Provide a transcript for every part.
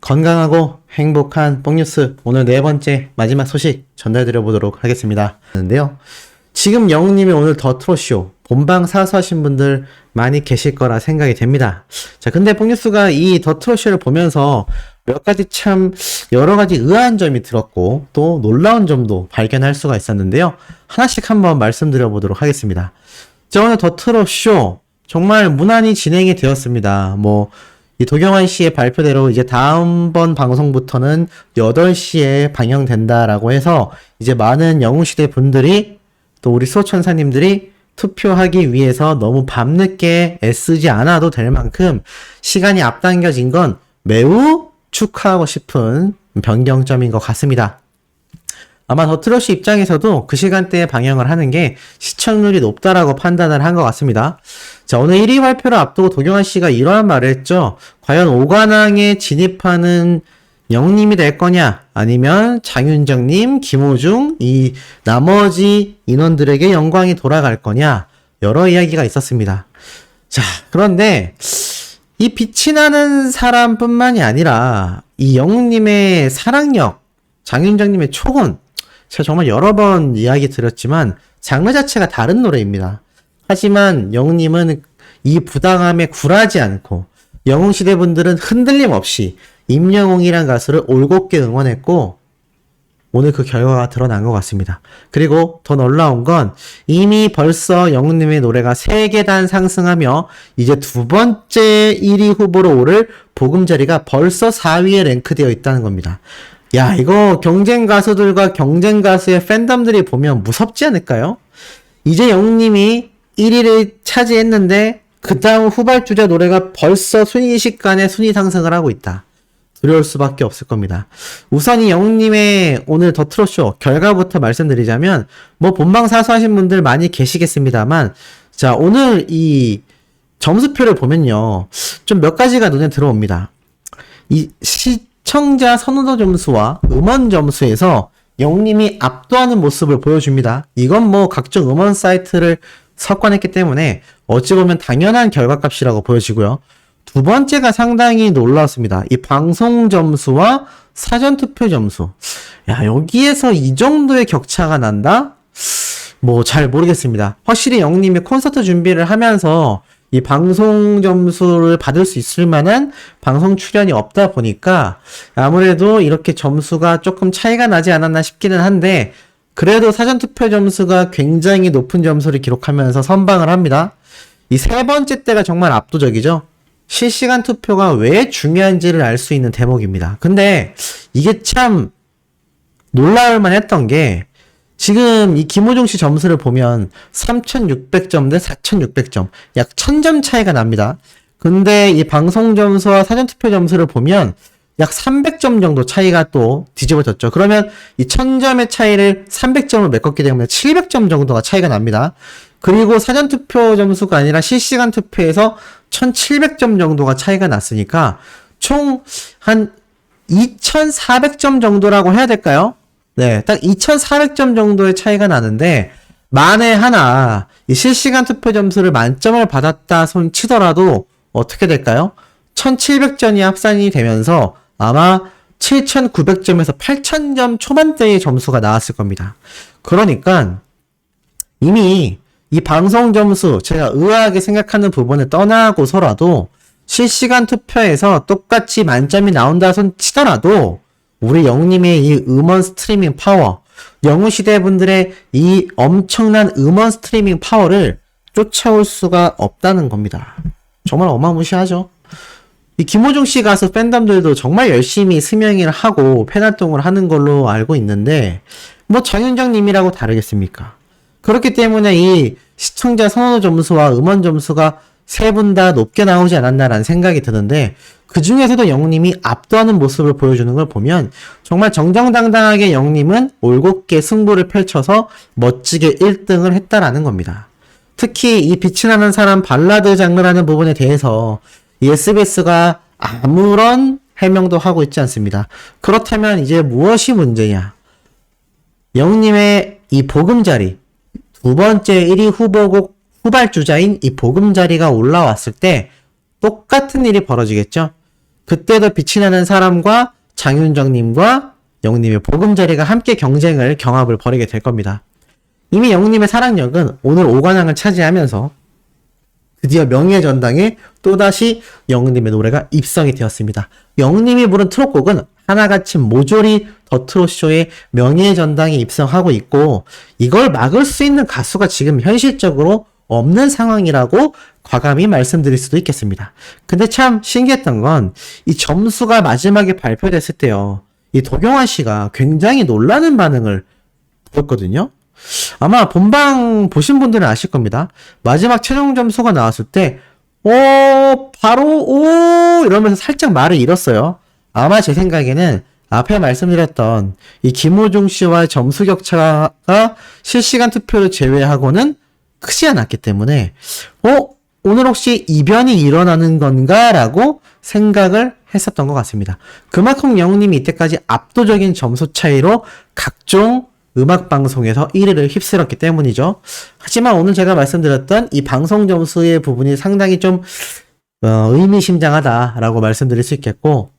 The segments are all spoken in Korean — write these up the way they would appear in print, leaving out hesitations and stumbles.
건강하고 행복한 뽕뉴스 오늘 네 번째 마지막 소식 전달드려 보도록 하겠습니다. 근데요, 지금 영웅님이 오늘 더 트롯쇼 본방 사수하신 분들 많이 계실 거라 생각이 됩니다. 자, 근데 뽕뉴스가 이 더 트롯쇼를 보면서 몇 가지 참 여러 가지 의아한 점이 들었고 또 놀라운 점도 발견할 수가 있었는데요. 하나씩 한번 말씀드려 보도록 하겠습니다. 자, 오늘 더 트롯쇼 정말 무난히 진행이 되었습니다. 이 도경환 씨의 발표대로 이제 다음번 방송부터는 8시에 방영된다라고 해서 이제 많은 영웅시대 분들이 또 우리 수호천사님들이 투표하기 위해서 너무 밤늦게 애쓰지 않아도 될 만큼 시간이 앞당겨진 건 매우 축하하고 싶은 변경점인 것 같습니다. 아마 더 트롯시 입장에서도 그 시간대에 방영을 하는 게 시청률이 높다라고 판단을 한 것 같습니다. 자, 오늘 1위 발표를 앞두고 도경환 씨가 이러한 말을 했죠. 과연 5관왕에 진입하는 영웅님이 될 거냐, 아니면 장윤정님, 김호중, 이 나머지 인원들에게 영광이 돌아갈 거냐, 여러 이야기가 있었습니다. 자, 그런데 이 빛이 나는 사람뿐만이 아니라 이 영웅님의 사랑력, 장윤정님의 촉은 제가 정말 여러 번 이야기 드렸지만 장르 자체가 다른 노래입니다. 하지만 영웅님은 이 부당함에 굴하지 않고 영웅시대 분들은 흔들림 없이 임영웅이란 가수를 올곧게 응원했고 오늘 그 결과가 드러난 것 같습니다. 그리고 더 놀라운 건 이미 벌써 영웅님의 노래가 3계단 상승하며 이제 두 번째 1위 후보로 오를 보금자리가 벌써 4위에 랭크되어 있다는 겁니다. 야, 이거 경쟁 가수들과 경쟁 가수의 팬덤들이 보면 무섭지 않을까요? 이제 영웅님이 1위를 차지했는데 그 다음 후발주자 노래가 벌써 순위식간에 순위 상승을 하고 있다. 두려울 수밖에 없을 겁니다. 우선 이 영웅님의 오늘 더 트롯쇼 결과부터 말씀드리자면 본방 사수하신 분들 많이 계시겠습니다만, 자, 오늘 이 점수표를 보면요, 좀 몇 가지가 눈에 들어옵니다. 이 시청자 선호도 점수와 음원 점수에서 영웅님이 압도하는 모습을 보여줍니다. 이건 각종 음원 사이트를 석권했기 때문에 어찌 보면 당연한 결과값이라고 보여지고요. 두 번째가 상당히 놀라웠습니다. 이 방송 점수와 사전투표 점수. 야, 여기에서 이 정도의 격차가 난다? 잘 모르겠습니다. 확실히 영웅님이 콘서트 준비를 하면서 이 방송 점수를 받을 수 있을 만한 방송 출연이 없다 보니까 아무래도 이렇게 점수가 조금 차이가 나지 않았나 싶기는 한데, 그래도 사전투표 점수가 굉장히 높은 점수를 기록하면서 선방을 합니다. 이 세 번째 때가 정말 압도적이죠. 실시간 투표가 왜 중요한지를 알 수 있는 대목입니다. 근데 이게 참 놀라울만 했던 게, 지금 이 김호중 씨 점수를 보면 3,600점 대 4,600점, 약 1,000점 차이가 납니다. 근데 이 방송 점수와 사전투표 점수를 보면 약 300점 정도 차이가 또 뒤집어졌죠. 그러면 이 1,000점의 차이를 300점으로 메꿨기 때문에 700점 정도가 차이가 납니다. 그리고 사전투표 점수가 아니라 실시간 투표에서 1,700점 정도가 차이가 났으니까 총 한 2,400점 정도라고 해야 될까요? 네, 딱 2,400점 정도의 차이가 나는데, 만에 하나 이 실시간 투표 점수를 만점을 받았다 손 치더라도 어떻게 될까요? 1,700점이 합산이 되면서 아마 7,900점에서 8,000점 초반대의 점수가 나왔을 겁니다. 그러니까 이미 이 방송 점수, 제가 의아하게 생각하는 부분을 떠나고서라도 실시간 투표에서 똑같이 만점이 나온다 손 치더라도 우리 영웅님의 이 음원 스트리밍 파워, 영웅시대 분들의 이 엄청난 음원 스트리밍 파워를 쫓아올 수가 없다는 겁니다. 정말 어마무시하죠. 이 김호중 씨 가수 팬덤들도 정말 열심히 스명을 하고 팬활동을 하는 걸로 알고 있는데 장윤정 님이라고 다르겠습니까? 그렇기 때문에 이 시청자 선호도 점수와 음원 점수가 세 분 다 높게 나오지 않았나라는 생각이 드는데, 그 중에서도 영웅님이 압도하는 모습을 보여주는 걸 보면 정말 정정당당하게 영웅님은 올곧게 승부를 펼쳐서 멋지게 1등을 했다라는 겁니다. 특히 이 빛이 나는 사람 발라드 장르라는 부분에 대해서 이 SBS가 아무런 해명도 하고 있지 않습니다. 그렇다면 이제 무엇이 문제냐? 영웅님의 이 보금자리, 두 번째 1위 후보곡 후발주자인 이 보금자리가 올라왔을 때 똑같은 일이 벌어지겠죠? 그때도 빛이 나는 사람과 장윤정님과 영님의 보금자리가 함께 경쟁을 경합을 벌이게 될 겁니다. 이미 영님의 사랑력은 오늘 5관왕을 차지하면서 드디어 명예의 전당에 또다시 영님의 노래가 입성이 되었습니다. 영님이 부른 트롯곡은 하나같이 모조리 더 트롯쇼의 명예의 전당에 입성하고 있고 이걸 막을 수 있는 가수가 지금 현실적으로 없는 상황이라고 과감히 말씀드릴 수도 있겠습니다. 근데 참 신기했던 건 이 점수가 마지막에 발표됐을 때요. 이 도경환 씨가 굉장히 놀라는 반응을 보였거든요. 아마 본방 보신 분들은 아실 겁니다. 마지막 최종 점수가 나왔을 때 바로 이러면서 살짝 말을 잃었어요. 아마 제 생각에는 앞에 말씀드렸던 이 김호중 씨와의 점수 격차가 실시간 투표를 제외하고는 크지 않았기 때문에 오늘 혹시 이변이 일어나는 건가? 라고 생각을 했었던 것 같습니다. 그만큼 영님이 이때까지 압도적인 점수 차이로 각종 음악방송에서 1위를 휩쓸었기 때문이죠. 하지만 오늘 제가 말씀드렸던 이 방송 점수의 부분이 상당히 좀 의미심장하다라고 말씀드릴 수 있겠고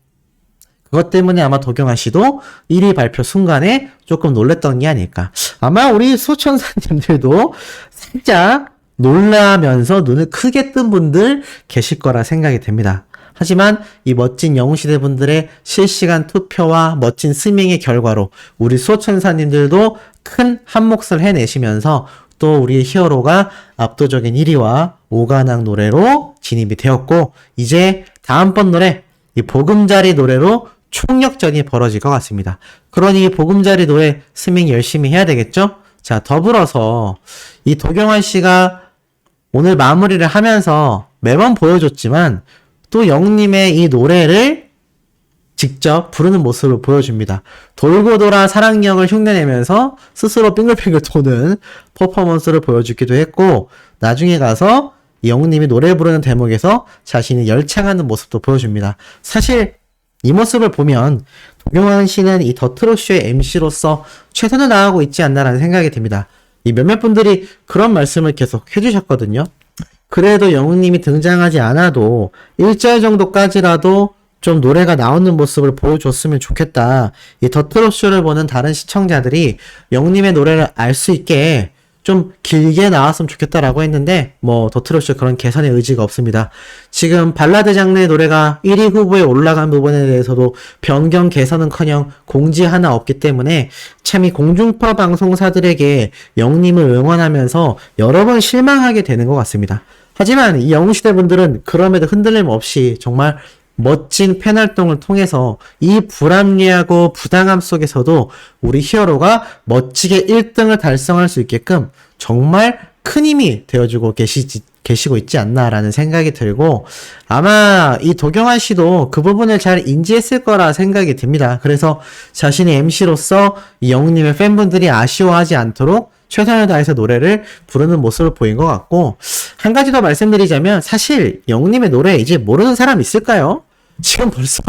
그것 때문에 아마 도경환 씨도 1위 발표 순간에 조금 놀랬던 게 아닐까. 아마 우리 소천사님들도 살짝 놀라면서 눈을 크게 뜬 분들 계실 거라 생각이 됩니다. 하지만 이 멋진 영웅시대 분들의 실시간 투표와 멋진 스밍의 결과로 우리 수호천사님들도 큰 한몫을 해내시면서 또 우리의 히어로가 압도적인 1위와 5관왕 노래로 진입이 되었고 이제 다음번 노래 이 보금자리 노래로 총력전이 벌어질 것 같습니다. 그러니 이 보금자리 노래 스밍 열심히 해야 되겠죠? 자, 더불어서 이 도경환 씨가 오늘 마무리를 하면서 매번 보여줬지만 또 영님의 이 노래를 직접 부르는 모습을 보여줍니다. 돌고 돌아 사랑력을 흉내내면서 스스로 빙글빙글 도는 퍼포먼스를 보여주기도 했고 나중에 가서 영님이 노래 부르는 대목에서 자신이 열창하는 모습도 보여줍니다. 사실 이 모습을 보면 도경환 씨는 이 더 트롯쇼의 MC로서 최선을 다하고 있지 않나라는 생각이 듭니다. 이 몇몇 분들이 그런 말씀을 계속 해주셨거든요. 그래도 영웅님이 등장하지 않아도 1절 정도까지라도 좀 노래가 나오는 모습을 보여줬으면 좋겠다. 이 더 트롯쇼를 보는 다른 시청자들이 영웅님의 노래를 알 수 있게 좀 길게 나왔으면 좋겠다라고 했는데 더 트롯쇼 그런 개선의 의지가 없습니다. 지금 발라드 장르의 노래가 1위 후보에 올라간 부분에 대해서도 변경 개선은커녕 공지 하나 없기 때문에 참 이 공중파 방송사들에게 영웅님을 응원하면서 여러 번 실망하게 되는 것 같습니다. 하지만 이 영웅시대 분들은 그럼에도 흔들림 없이 정말 멋진 팬활동을 통해서 이 불합리하고 부당함 속에서도 우리 히어로가 멋지게 1등을 달성할 수 있게끔 정말 큰 힘이 되어주고 계시고 있지 않나라는 생각이 들고 아마 이 도경환 씨도 그 부분을 잘 인지했을 거라 생각이 듭니다. 그래서 자신의 MC로서 이 영웅님의 팬분들이 아쉬워하지 않도록 최선을 다해서 노래를 부르는 모습을 보인 것 같고 한 가지 더 말씀드리자면 사실 영웅님의 노래 이제 모르는 사람 있을까요? 지금 벌써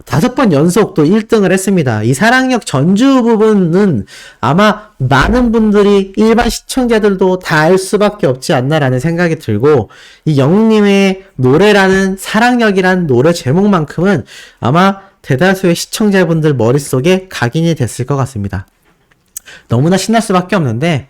5번 연속 또 1등을 했습니다. 이 사랑력 전주 부분은 아마 많은 분들이 일반 시청자들도 다 알 수밖에 없지 않나라는 생각이 들고 이 영웅님의 노래라는 사랑력이란 노래 제목만큼은 아마 대다수의 시청자분들 머릿속에 각인이 됐을 것 같습니다. 너무나 신날 수밖에 없는데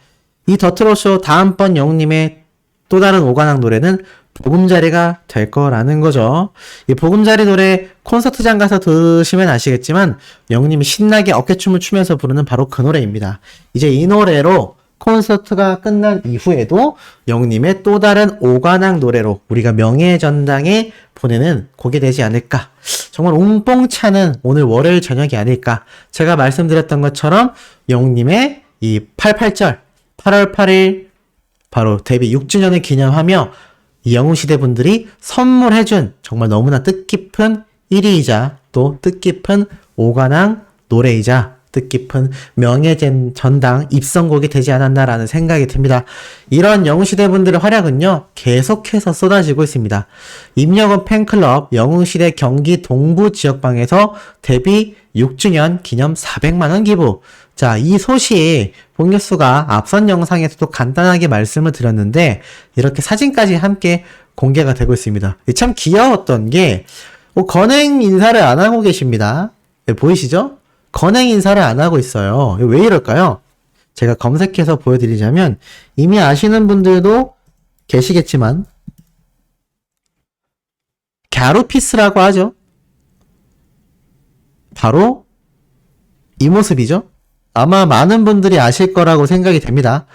이 더 트롯쇼 다음번 영웅님의 또 다른 5관왕 노래는 보금자리가 될 거라는 거죠. 이 보금자리 노래 콘서트장 가서 들으시면 아시겠지만 영웅님이 신나게 어깨춤을 추면서 부르는 바로 그 노래입니다. 이제 이 노래로 콘서트가 끝난 이후에도 영웅님의 또 다른 5관왕 노래로 우리가 명예의 전당에 보내는 곡이 되지 않을까. 정말 웅뽕 차는 오늘 월요일 저녁이 아닐까. 제가 말씀드렸던 것처럼 영웅님의 이 88절 8월 8일 바로 데뷔 6주년을 기념하며 이 영웅시대 분들이 선물해준 정말 너무나 뜻깊은 1위이자 또 뜻깊은 5관왕 노래이자 뜻깊은 명예전당 입성곡이 되지 않았나라는 생각이 듭니다. 이런 영웅시대 분들의 활약은요 계속해서 쏟아지고 있습니다. 임영웅 팬클럽 영웅시대 경기 동부 지역방에서 데뷔 6주년 기념 400만원 기부. 자, 이 소식 봉뉴스가 앞선 영상에서도 간단하게 말씀을 드렸는데 이렇게 사진까지 함께 공개가 되고 있습니다. 참 귀여웠던 게 건행 인사를 안 하고 계십니다. 네, 보이시죠? 건행 인사를 안 하고 있어요. 왜 이럴까요? 제가 검색해서 보여드리자면 이미 아시는 분들도 계시겠지만 갸루피스라고 하죠. 바로 이 모습이죠. 아마 많은 분들이 아실 거라고 생각이 됩니다.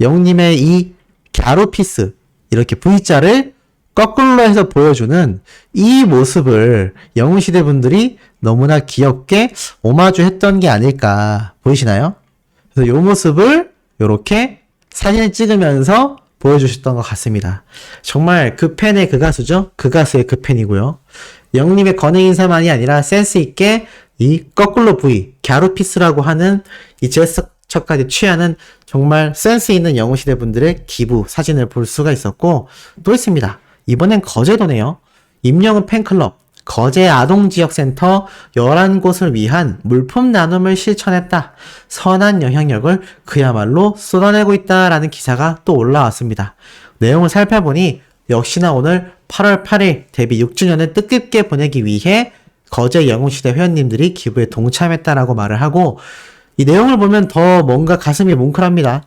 영님의 이 갸루피스, 이렇게 V자를 거꾸로 해서 보여주는 이 모습을 영웅시대 분들이 너무나 귀엽게 오마주 했던 게 아닐까. 보이시나요? 그래서 이 모습을 이렇게 사진을 찍으면서 보여주셨던 것 같습니다. 정말 그 팬의 그 가수죠. 그 가수의 그 팬이고요. 영님의 건행 인사만이 아니라 센스 있게 이 거꾸로 V, 갸루피스라고 하는 이 제스처까지 취하는 정말 센스 있는 영웅시대 분들의 기부 사진을 볼 수가 있었고, 또 있습니다. 이번엔 거제도네요. 임영웅 팬클럽 거제 아동지역센터 11곳을 위한 물품 나눔을 실천했다. 선한 영향력을 그야말로 쏟아내고 있다라는 기사가 또 올라왔습니다. 내용을 살펴보니 역시나 오늘 8월 8일 데뷔 6주년을 뜻깊게 보내기 위해 거제 영웅시대 회원님들이 기부에 동참했다라고 말을 하고, 이 내용을 보면 더 뭔가 가슴이 뭉클합니다.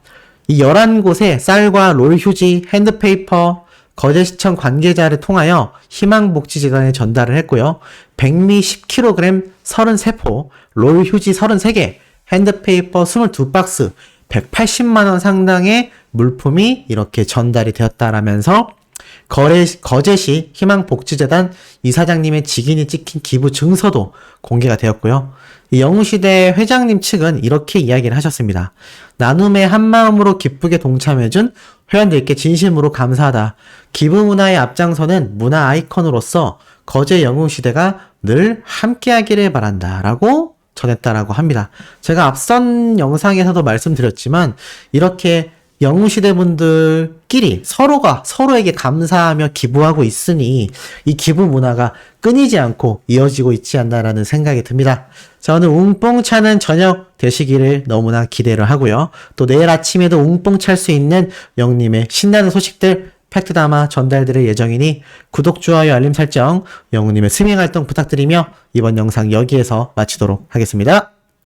이 11곳에 쌀과 롤 휴지, 핸드페이퍼, 거제시청 관계자를 통하여 희망복지재단에 전달을 했고요. 백미 10kg 33포, 롤 휴지 33개, 핸드페이퍼 22박스, 180만원 상당의 물품이 이렇게 전달이 되었다라면서 거제시 희망복지재단 이사장님의 직인이 찍힌 기부 증서도 공개가 되었고요. 영웅시대 회장님 측은 이렇게 이야기를 하셨습니다. 나눔에 한마음으로 기쁘게 동참해준 회원들께 진심으로 감사하다. 기부 문화의 앞장서는 문화 아이콘으로서 거제 영웅시대가 늘 함께하기를 바란다 라고 전했다라고 합니다. 제가 앞선 영상에서도 말씀드렸지만 이렇게 영웅시대 분들끼리 서로가 서로에게 감사하며 기부하고 있으니 이 기부 문화가 끊이지 않고 이어지고 있지 않나라는 생각이 듭니다. 자, 오늘 웅뽕 차는 저녁 되시기를 너무나 기대를 하고요. 또 내일 아침에도 웅뽕 찰 수 있는 영님의 신나는 소식들 팩트 담아 전달드릴 예정이니 구독, 좋아요, 알림 설정, 영웅님의 스밍 활동 부탁드리며 이번 영상 여기에서 마치도록 하겠습니다.